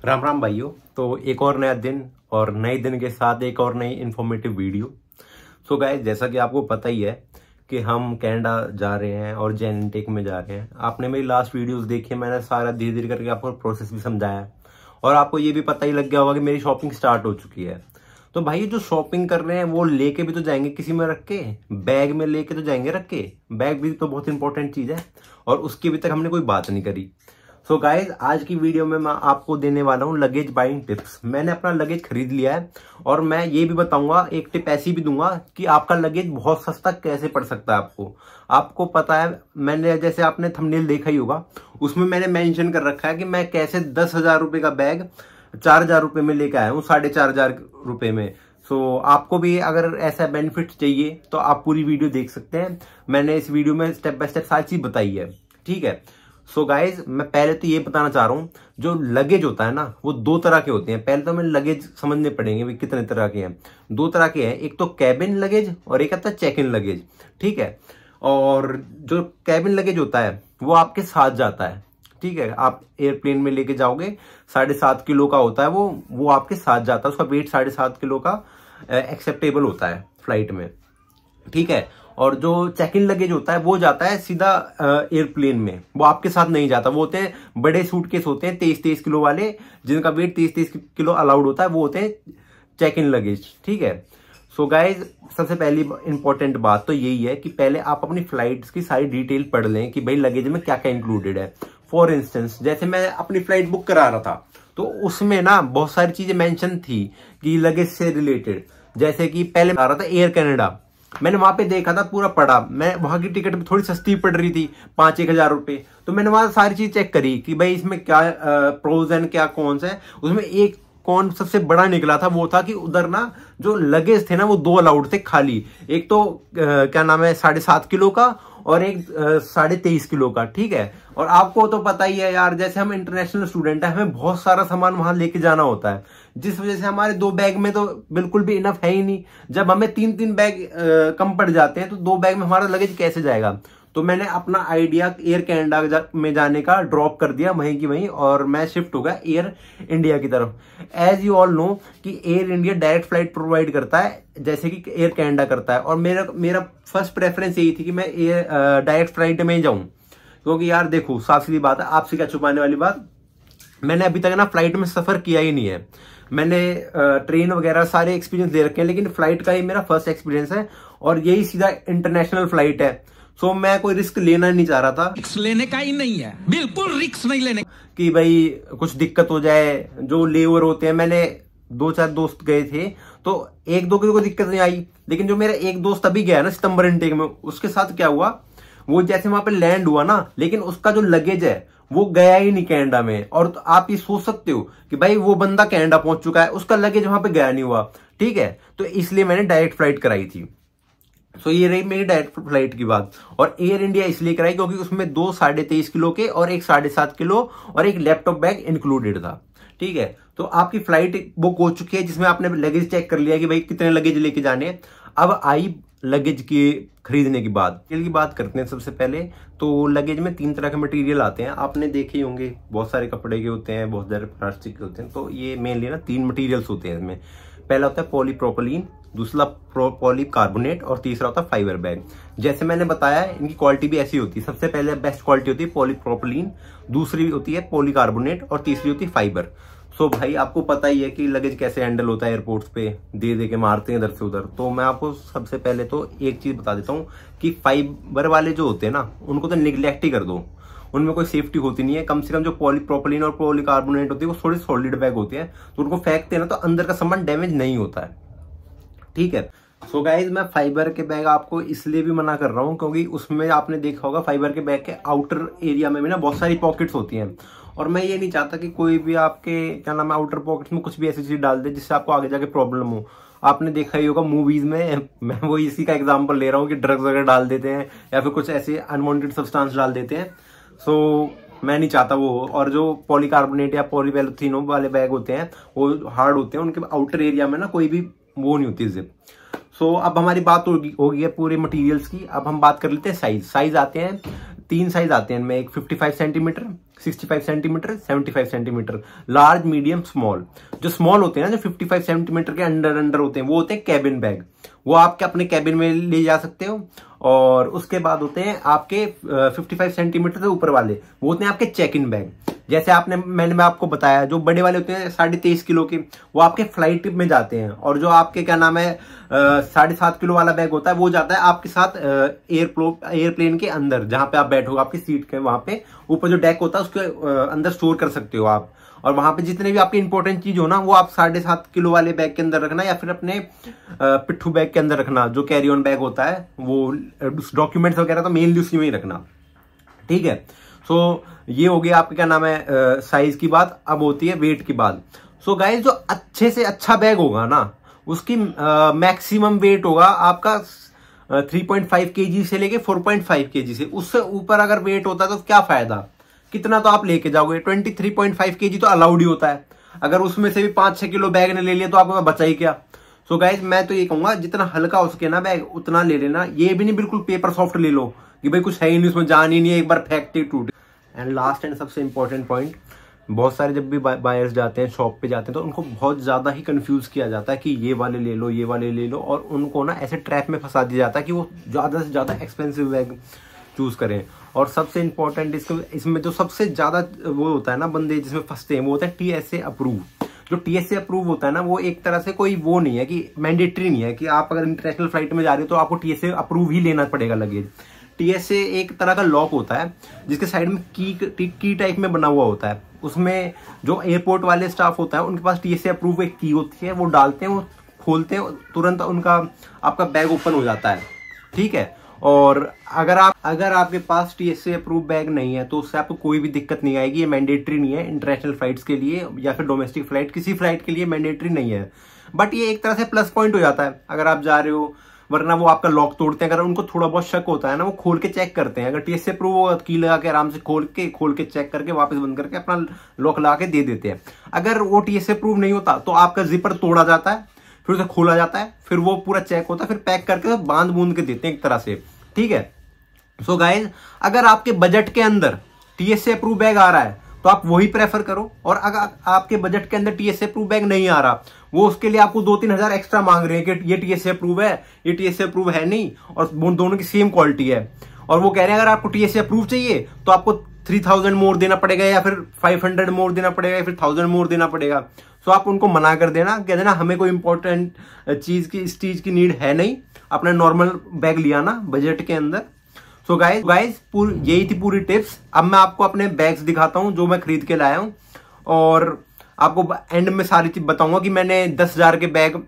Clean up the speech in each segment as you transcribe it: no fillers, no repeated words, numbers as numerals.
राम राम भाइयों। तो एक और नया दिन और नए दिन के साथ एक और नई इन्फॉर्मेटिव वीडियो। सो गाइस, जैसा कि आपको पता ही है कि हम कनाडा जा रहे हैं और जेन इनटेक में जा रहे हैं। आपने मेरी लास्ट वीडियोस देखी, मैंने सारा धीरे धीरे करके आपको प्रोसेस भी समझाया और आपको ये भी पता ही लग गया होगा कि मेरी शॉपिंग स्टार्ट हो चुकी है। तो भाई जो शॉपिंग कर रहे हैं वो लेके भी तो जाएंगे किसी में रख के, बैग में लेके तो जाएंगे रख के। बैग भी तो बहुत इंपॉर्टेंट चीज है और उसकी अभी तक हमने कोई बात नहीं करी। सो गाइज, आज की वीडियो में मैं आपको देने वाला हूँ लगेज बाइंग टिप्स। मैंने अपना लगेज खरीद लिया है और मैं ये भी बताऊंगा, एक टिप ऐसी भी दूंगा कि आपका लगेज बहुत सस्ता कैसे पड़ सकता है। आपको पता है, मैंने जैसे आपने थंबनेल देखा ही होगा, उसमें मैंने मेंशन कर रखा है कि मैं कैसे 10,000 रुपए का बैग 4,000 रुपए में लेके आया हूँ, 4,500 रुपए में। सो आपको भी अगर ऐसा बेनिफिट चाहिए तो आप पूरी वीडियो देख सकते हैं। मैंने इस वीडियो में स्टेप बाय स्टेप सारी चीज बताई है, ठीक है। सो गाइज, मैं पहले तो ये बताना चाह रहा हूँ, जो लगेज होता है ना वो दो तरह के होते हैं। पहले तो हमें लगेज समझने पड़ेंगे भी कितने तरह के हैं। दो तरह के हैं, एक तो कैबिन लगेज और एक आता है चेक इन लगेज, ठीक है। और जो कैबिन लगेज होता है वो आपके साथ जाता है, ठीक है। आप एयरप्लेन में लेके जाओगे, 7.5 किलो का होता है वो आपके साथ जाता है। उसका वेट 7.5 किलो का एक्सेप्टेबल होता है फ्लाइट में, ठीक है। और जो चेक इन लगेज होता है वो जाता है सीधा एयरप्लेन में, वो आपके साथ नहीं जाता। वो होते हैं बड़े सूटकेस होते हैं 23-23 किलो वाले, जिनका वेट 23-23 किलो अलाउड होता है, वो होते हैं चेक इन लगेज, ठीक है। सो गाइज, सबसे पहली इंपॉर्टेंट बात तो यही है कि पहले आप अपनी फ्लाइट्स की सारी डिटेल पढ़ लें कि भाई लगेज में क्या क्या इंक्लूडेड है। फॉर इंस्टेंस, जैसे मैं अपनी फ्लाइट बुक करा रहा था तो उसमें ना बहुत सारी चीजें मेंशन थी कि लगेज से रिलेटेड। जैसे कि पहले आ रहा था एयर कनाडा, मैंने वहां पे देखा था, पूरा पढ़ा, मैं वहां की टिकट भी थोड़ी सस्ती पड़ रही थी, 5-1 हजार रुपए। तो मैंने वहां सारी चीज चेक करी कि भाई इसमें क्या प्रोज एंड क्या कॉन्स है। उसमें एक कौन सबसे बड़ा निकला था, वो था कि उधर ना जो लगेज थे ना वो 2 अलाउड थे खाली। एक तो क्या नाम है 7.5 किलो का और एक 23.5 किलो का, ठीक है। और आपको तो पता ही है यार, जैसे हम इंटरनेशनल स्टूडेंट है, हमें बहुत सारा सामान वहां लेके जाना होता है, जिस वजह से हमारे 2 बैग में तो बिल्कुल भी इनफ है ही नहीं। जब हमें 3-3 बैग कम पड़ जाते हैं तो 2 बैग में हमारा लगेज कैसे जाएगा। तो मैंने अपना आइडिया एयर कनाडा में जाने का ड्रॉप कर दिया वहीं की वहीं, और मैं शिफ्ट हो गया एयर इंडिया की तरफ। एज यू ऑल नो कि air India direct flight provide करता है जैसे कि एयर कनाडा करता है, और मेरा फर्स्ट प्रेफरेंस यही थी कि मैं एयर डायरेक्ट फ्लाइट में ही जाऊं। क्योंकि यार देखो, साफ सीधी बात है, आपसे क्या छुपाने वाली बात, मैंने अभी तक ना फ्लाइट में सफर किया ही नहीं है। मैंने ट्रेन वगैरह सारे एक्सपीरियंस ले रखे हैं, लेकिन फ्लाइट का ही मेरा फर्स्ट एक्सपीरियंस है और यही सीधा इंटरनेशनल फ्लाइट है। सो मैं कोई रिस्क लेना नहीं चाह रहा था। रिस्क लेने का ही नहीं है, बिल्कुल रिस्क नहीं लेने कि भाई कुछ दिक्कत हो जाए। जो लेबर होते हैं, मैंने 2-4 दोस्त गए थे तो 1-2 की कोई दिक्कत नहीं आई, लेकिन जो मेरा एक दोस्त अभी गया ना सितंबर इनटेक में, उसके साथ क्या हुआ, वो जैसे वहां पे लैंड हुआ ना, लेकिन उसका जो लगेज है वो गया ही नहीं कनाडा में। और तो आप ये सोच सकते हो कि भाई वो बंदा कनाडा पहुंच चुका है, उसका लगेज वहां पे गया नहीं हुआ, ठीक है। तो इसलिए मैंने डायरेक्ट फ्लाइट कराई थी। सो ये रही मेरी डायरेक्ट फ्लाइट की बात। और एयर इंडिया इसलिए कराई क्योंकि उसमें 2 23.5 किलो के और एक 7.5 किलो और एक लैपटॉप बैग इंक्लूडेड था, ठीक है। तो आपकी फ्लाइट बुक हो चुकी है, जिसमें आपने लगेज चेक कर लिया कि भाई कितने लगेज लेके जाने हैं। अब आई लगेज की खरीदने की बात करते हैं। सबसे पहले तो लगेज में 3 तरह के मटेरियल आते हैं, आपने देखे ही होंगे। बहुत सारे कपड़े के होते हैं, बहुत सारे प्लास्टिक के होते हैं। तो ये मेनली ना 3 मटेरियल्स होते हैं इसमें। पहला होता है पॉलीप्रोपिलीन, दूसरा पॉलीकार्बोनेट और तीसरा होता है फाइबर बैग। जैसे मैंने बताया, इनकी क्वालिटी भी ऐसी होती है। सबसे पहले बेस्ट क्वालिटी होती है पॉलीप्रोपिलीन, दूसरी होती है पॉलीकार्बोनेट और तीसरी होती है फाइबर। सो भाई, आपको पता ही है कि लगेज कैसे हैंडल होता है, एयरपोर्ट्स पे दे दे के मारते हैं इधर से उधर। तो मैं आपको सबसे पहले तो एक चीज बता देता हूँ कि फाइबर वाले जो होते हैं ना, उनको तो निगलेक्ट ही कर दो, उनमें कोई सेफ्टी होती नहीं है। कम से कम जो पॉलीप्रोपिलीन और पॉलीकार्बोनेट होती है वो थोड़ी सॉलिड बैग होते हैं, तो उनको फेंकते हैं ना तो अंदर का सामान डैमेज नहीं होता है, ठीक है। सो गाइज, मैं फाइबर के बैग आपको इसलिए भी मना कर रहा हूँ क्योंकि उसमें आपने देखा होगा फाइबर के बैग के आउटर एरिया में भी ना बहुत सारी पॉकेट्स होती हैं, और मैं ये नहीं चाहता कि कोई भी आपके क्या नाम है आउटर पॉकेट्स में कुछ भी ऐसी चीज डाल दे जिससे आपको आगे जाके प्रॉब्लम हो। आपने देखा ही होगा मूवीज में, मैं वो इसी का एग्जांपल ले रहा हूँ कि ड्रग्स वगैरह डाल देते हैं या फिर कुछ ऐसे अनवांटेड सब्सटेंस डाल देते हैं। सो मैं नहीं चाहता वो हो। और जो पॉलीकार्बोनेट या पॉलीवेलोथिनो वाले बैग होते हैं वो हार्ड होते हैं, उनके आउटर एरिया में ना कोई भी वो नहीं होती जिप। सो अब हमारी बात हो गई है पूरे मटेरियल्स की। अब हम बात कर लेते हैं साइज। साइज आते हैं 3 साइज आते हैं इनमें, एक 55 centimetre, 65 centimetre, 75 centimetre, large, medium, small. जो स्मॉल होते हैं ना, जो 55 सेंटीमीटर के अंडर होते हैं, वो होते हैं कैबिन बैग। वो आपके अपने कैबिन में ले जा सकते हो। और उसके बाद होते हैं आपके 55 सेंटीमीटर से ऊपर वाले, वो होते हैं आपके चेक इन बैग। जैसे मैंने आपको बताया, जो बड़े वाले होते हैं 23.5 किलो के, वो आपके फ्लाइट में जाते हैं। और जो आपके क्या नाम है 7.5 किलो वाला बैग होता है, वो जाता है आपके साथ एयरप्लेन के अंदर, जहां पे आप बैठोगे आपकी सीट के वहां पे ऊपर जो डेक होता है उसके अंदर स्टोर कर सकते हो आप। और वहां पे जितने भी आपकी इंपॉर्टेंट चीज हो ना, वो आप 7.5 किलो वाले बैग के अंदर रखना, या फिर अपने पिट्ठू बैग के अंदर रखना, जो कैरी ऑन बैग होता है। वो डॉक्यूमेंट्स वगैरह तो मेनली उसी में ही रखना, ठीक है। सो ये हो गया आपके क्या नाम है साइज की बात। अब होती है वेट की बात। सो गाइस, जो अच्छे से अच्छा बैग होगा ना, उसकी मैक्सिमम वेट होगा आपका 3.5 kg से लेके 4.5 kg से। उससे ऊपर अगर वेट होता है तो क्या फायदा, कितना तो आप लेके जाओगे। 23.5 kg तो अलाउड ही होता है। अगर उसमें से भी 5-6 किलो बैग ने ले लिया तो आपको बचा ही क्या। सो गाइज, मैं तो ये कहूंगा जितना हल्का हो सके ना बैग, उतना ले लेना। ये भी नहीं बिल्कुल पेपर सॉफ्ट ले लो कि भाई कुछ है ही नहीं, उसमें जान ही नहीं है, एक बार फेंकते टूटे। एंड लास्ट एंड सबसे इंपॉर्टेंट पॉइंट, बहुत सारे जब भी बायर्स जाते हैं, शॉप पे जाते हैं, तो उनको बहुत ज्यादा ही कंफ्यूज किया जाता है कि ये वाले ले लो, ये वाले ले लो। और उनको ना ऐसे ट्रैप में फंसा दिया जाता है कि वो ज्यादा से ज्यादा एक्सपेंसिव बैग चूज करें। और सबसे इंपॉर्टेंट इसमें जो सबसे ज्यादा वो होता है ना, बंदे जिसमें फंसते हैं, वो होता है TSA अप्रूव। जो TSA अप्रूव होता है ना, वो एक तरह से कोई वो नहीं है कि मैंडेटरी नहीं है कि आप अगर इंटरनेशनल फ्लाइट में जा रहे हो तो आपको TSA अप्रूव ही लेना पड़ेगा लगेज। TSA एक तरह का लॉक होता है जिसके साइड में की टाइप में बना हुआ होता है। उसमें जो एयरपोर्ट वाले स्टाफ होता है, उनके पास TSA अप्रूव एक की होती है, वो डालते हैं, वो खोलते हैं, तुरंत उनका आपका बैग ओपन हो जाता है, ठीक है। और अगर आपके पास TSA अप्रूव बैग नहीं है तो उससे आपको कोई भी दिक्कत नहीं आएगी। ये मैंडेटरी नहीं है इंटरनेशनल फ्लाइट्स के लिए, या फिर डोमेस्टिक फ्लाइट, किसी फ्लाइट के लिए मैंडेटरी नहीं है। बट ये एक तरह से प्लस पॉइंट हो जाता है अगर आप जा रहे हो, वरना वो आपका लॉक तोड़ते हैं। अगर उनको थोड़ा बहुत शक होता है ना, वो खोल के चेक करते हैं। अगर TSA अप्रूव होगा, की लगा के आराम से खोल के चेक करके वापस बंद करके अपना लॉक लगा के दे देते हैं। अगर वो TSA अप्रूव नहीं होता तो आपका जिपर तोड़ा जाता है, फिर उसे खोला जाता है, फिर वो पूरा चेक होता है, फिर पैक करके बांध बूंद के देते हैं एक तरह से, ठीक है। सो गाइज, अगर आपके बजट के अंदर TSA अप्रूव बैग आ रहा है तो आप वही प्रेफर करो। और अगर आपके बजट के अंदर TSA अप्रूव बैग नहीं आ रहा, वो उसके लिए आपको 2-3 हजार एक्स्ट्रा मांग रहे हैं कि ये TSA अप्रूव है, ये TSA अप्रूव है नहीं, और दोनों की सेम क्वालिटी है। और वो कह रहे हैं अगर आपको TSA अप्रूव चाहिए तो आपको 3000 मोर देना पड़ेगा, या फिर 500 मोर देना पड़ेगा, या फिर 1000 मोर देना पड़ेगा। सो आप उनको मना कर देना, कह देना हमें कोई इंपॉर्टेंट इस चीज की नीड है नहीं, अपना नॉर्मल बैग लिया ना बजट के अंदर। सो गाइज यही थी पूरी टिप्स। अब मैं आपको अपने बैग्स दिखाता हूं जो मैं खरीद के लाया हूं, और आपको एंड में सारी चीज बताऊंगा कि मैंने 10,000 के बैग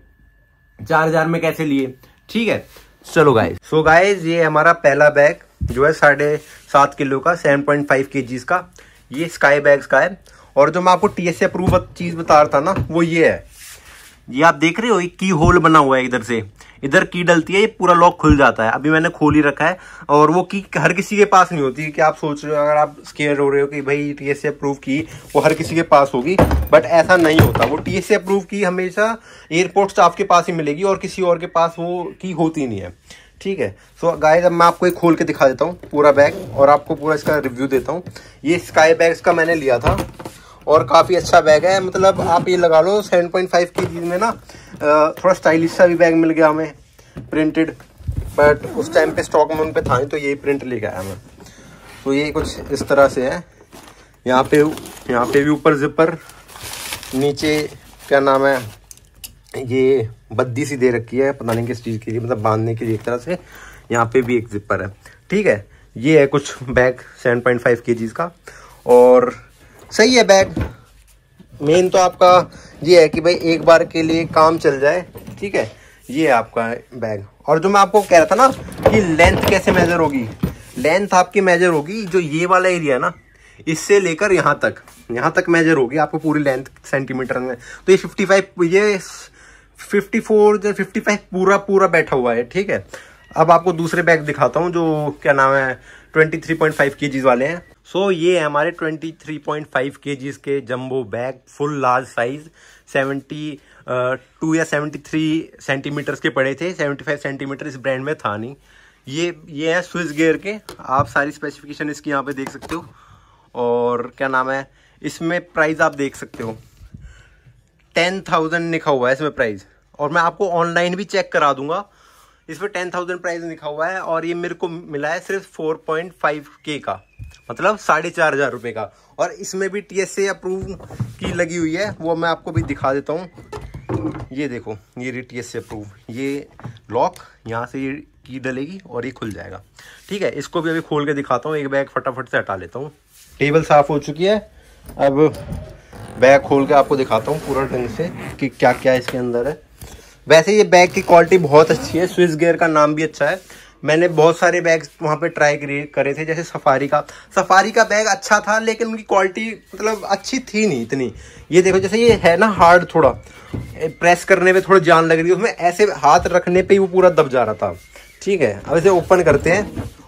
4,000 में कैसे लिए, ठीक है। चलो गाइज, सो गाइज ये हमारा पहला बैग जो है 7.5 किलो का, 7.5 kg का, ये स्काई बैग्स का है। और जो मैं आपको TSA अप्रूव चीज बता रहा था ना, वो ये है। ये आप देख रहे हो, एक की होल बना हुआ है, इधर की डलती है, ये पूरा लॉक खुल जाता है। अभी मैंने खोल ही रखा है। और वो की हर किसी के पास नहीं होती कि आप सोच रहे हो, अगर आप स्केयर हो रहे हो कि भाई TSA अप्रूव की वो हर किसी के पास होगी, बट ऐसा नहीं होता। वो TSA अप्रूव की हमेशा एयरपोर्ट स्टाफ के पास ही मिलेगी, और किसी और के पास वो की होती नहीं है, ठीक है। सो गाइस, अब मैं आपको एक खोल के दिखा देता हूँ पूरा बैग, और आपको पूरा इसका रिव्यू देता हूँ। ये स्काई बैग्स का मैंने लिया था, और काफ़ी अच्छा बैग है। मतलब आप ये लगा लो 7.5 kg में ना, थोड़ा स्टाइलिश सा भी बैग मिल गया हमें, प्रिंटेड। बट उस टाइम पे स्टॉक में उन पे था नहीं, तो यही प्रिंट लेके आया मैं। तो ये कुछ इस तरह से है। यहाँ पे भी ऊपर जिपर, नीचे क्या नाम है, ये बद्दी सी दे रखी है, पता नहीं किस चीज़ के लिए, मतलब बांधने के लिए एक तरह से। यहाँ पे भी एक जिपर है, ठीक है। ये है कुछ बैग 7.5 kg का, और सही है बैग। मेन तो आपका ये है कि भाई एक बार के लिए काम चल जाए, ठीक है। ये है आपका बैग। और जो मैं आपको कह रहा था ना कि लेंथ कैसे मेजर होगी, लेंथ आपकी मेजर होगी जो ये वाला एरिया है ना, इससे लेकर यहाँ तक मेजर होगी आपको पूरी लेंथ सेंटीमीटर में। तो ये 55 पूरा बैठा हुआ है, ठीक है। अब आपको दूसरे बैग दिखाता हूँ जो क्या नाम है 23.5 kg वाले हैं। सो ये है हमारे 23.5 kg के jumbo bag, full large size, 72 या 73 सेंटीमीटर के पड़े थे। 75 सेंटीमीटर इस ब्रांड में था नहीं। ये है स्विस गियर के, आप सारी स्पेसिफिकेशन इसकी यहाँ पे देख सकते हो। और क्या नाम है, इसमें प्राइस आप देख सकते हो 10,000 लिखा हुआ है इसमें प्राइस, और मैं आपको ऑनलाइन भी चेक करा दूंगा। इस पर 10,000 प्राइस लिखा हुआ है और ये मेरे को मिला है सिर्फ 4.5K का, मतलब 4,500 रुपये का। और इसमें भी TSA अप्रूव की लगी हुई है, वो मैं आपको भी दिखा देता हूँ। ये देखो, ये TSA अप्रूव, ये लॉक यहाँ से ये की डलेगी और ये खुल जाएगा। ठीक है, इसको भी अभी खोल के दिखाता हूँ। एक बैग फटाफट से हटा लेता हूँ। टेबल साफ हो चुकी है, अब बैग खोल के आपको दिखाता हूँ पूरा ढंग से कि क्या क्या इसके अंदर है। वैसे ये बैग की क्वालिटी बहुत अच्छी है, स्विस गियर का नाम भी अच्छा है। मैंने बहुत सारे बैग वहाँ पे ट्राई करे थे, जैसे सफारी का बैग अच्छा था, लेकिन उनकी क्वालिटी मतलब अच्छी थी नहीं इतनी। ये देखो, जैसे ये है ना हार्ड, थोड़ा प्रेस करने पे थोड़ा जान लग रही है उसमें, ऐसे हाथ रखने पे ही वो पूरा दब जा रहा था। ठीक है, अब इसे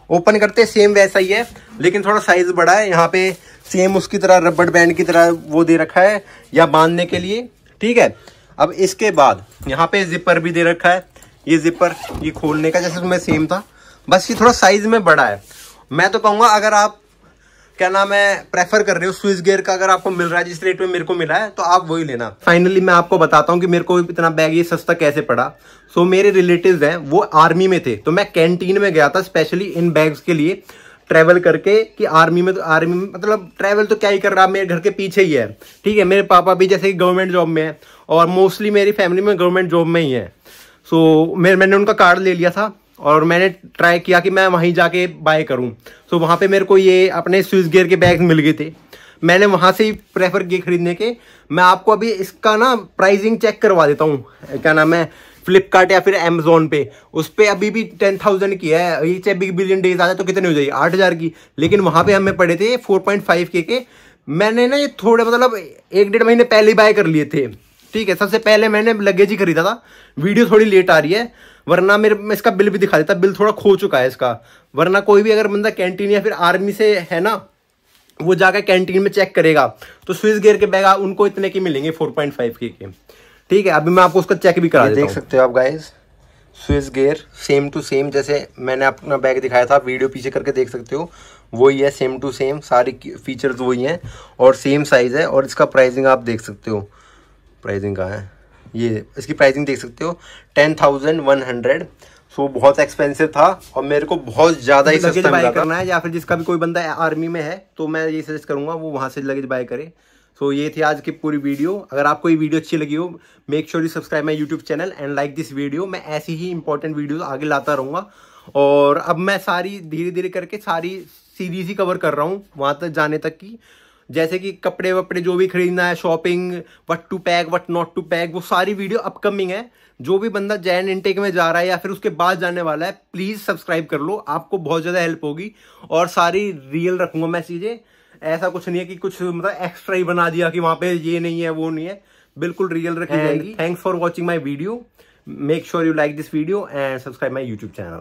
ओपन करते सेम वैसा ही है, लेकिन थोड़ा साइज बड़ा है। यहाँ पे सेम उसकी तरह रबड़ बैंड की तरह वो दे रखा है या बांधने के लिए। ठीक है, अब इसके बाद यहाँ पे जिपर भी दे रखा है। ये जिपर, ये खोलने का जैसे उसमें सेम था, बस ये थोड़ा साइज में बड़ा है। मैं तो कहूँगा अगर आप क्या नाम है प्रेफर कर रहे हो स्विस गियर का, अगर आपको मिल रहा है जिस रेट में मेरे को मिला है, तो आप वही लेना। फाइनली मैं आपको बताता हूँ कि मेरे को इतना बैग ये सस्ता कैसे पड़ा। सो मेरे रिलेटिव्स हैं, वो आर्मी में थे, तो मैं कैंटीन में गया था स्पेशली इन बैग्स के लिए ट्रैवल करके, कि आर्मी में मतलब ट्रैवल तो क्या ही कर रहा, मेरे घर के पीछे ही है। ठीक है, मेरे पापा भी जैसे गवर्नमेंट जॉब में है और मोस्टली मेरी फैमिली में गवर्नमेंट जॉब में ही है। सो मैंने उनका कार्ड ले लिया था और मैंने ट्राई किया कि मैं वहीं जाके बाय करूं। सो वहाँ पे मेरे को ये अपने स्विस गियर के बैग मिल गए थे, मैंने वहाँ से ही प्रेफर किए खरीदने के। मैं आपको अभी इसका ना प्राइसिंग चेक करवा देता हूँ, क्या नाम है, फ्लिपकार्ट या फिर अमेजोन पे, उस पर अभी भी 10,000 की है। ये चाहे बिग बिलियन डेज आ जाए तो कितने हो जाएगी, 8,000 की, लेकिन वहाँ पे हमें पड़े थे 4.5K के। मैंने ना ये थोड़े मतलब 1-1.5 महीने पहले ही बाय कर लिए थे। ठीक है, सबसे पहले मैंने लगेज ही खरीदा था। वीडियो थोड़ी लेट आ रही है, वरना मैं इसका बिल भी दिखा देता, बिल थोड़ा खो चुका है इसका। वरना कोई भी अगर बंदा कैंटीन या फिर आर्मी से है ना, वो जाकर कैंटीन में चेक करेगा तो स्विस गियर के बैग उनको इतने के मिलेंगे 4.5K के। ठीक है, अभी मैं आपको उसका चेक भी करा देता हूं। देख सकते हो आप guys, Swiss gear same to same, जैसे मैंने अपना बैग दिखाया था, वीडियो पीछे करके देख सकते हो, वही है, सेम टू सेम, सारी फीचर्स वही हैं और सेम साइज है। और इसका प्राइसिंग आप देख सकते हो, प्राइसिंग कहाँ है, ये इसकी प्राइसिंग देख सकते हो 10,100। सो बहुत एक्सपेंसिव था और मेरे को बहुत ज़्यादा ही सस्ता बाय करना है, या फिर जिसका भी कोई बंदा आर्मी में है तो मैं ये सजेस्ट करूँगा वो वहाँ से लगेज बाय करे। सो ये थी आज की पूरी वीडियो। अगर आपको ये वीडियो अच्छी लगी हो, make sure you subscribe my YouTube channel and like this video. मैं ऐसी ही इंपॉर्टेंट वीडियोस आगे लाता रहूँगा और अब मैं सारी धीरे धीरे करके सारी सीरीज ही कवर कर रहा हूँ वहाँ तक जाने तक की, जैसे कि कपड़े वपड़े जो भी खरीदना है, shopping, what to pack what not to pack, वो सारी वीडियो अपकमिंग है। जो भी बंदा जैन इनटेक में जा रहा है या फिर उसके बाद जाने वाला है, प्लीज सब्सक्राइब कर लो, आपको बहुत ज्यादा हेल्प होगी। और सारी रियल रखूंगा मैं चीजें, ऐसा कुछ नहीं है कि कुछ मतलब एक्स्ट्रा ही बना दिया कि वहां पे ये नहीं है वो नहीं है, बिल्कुल रियल रखी जाएगी। Thanks for watching my video, make sure you like this video and subscribe my YouTube channel.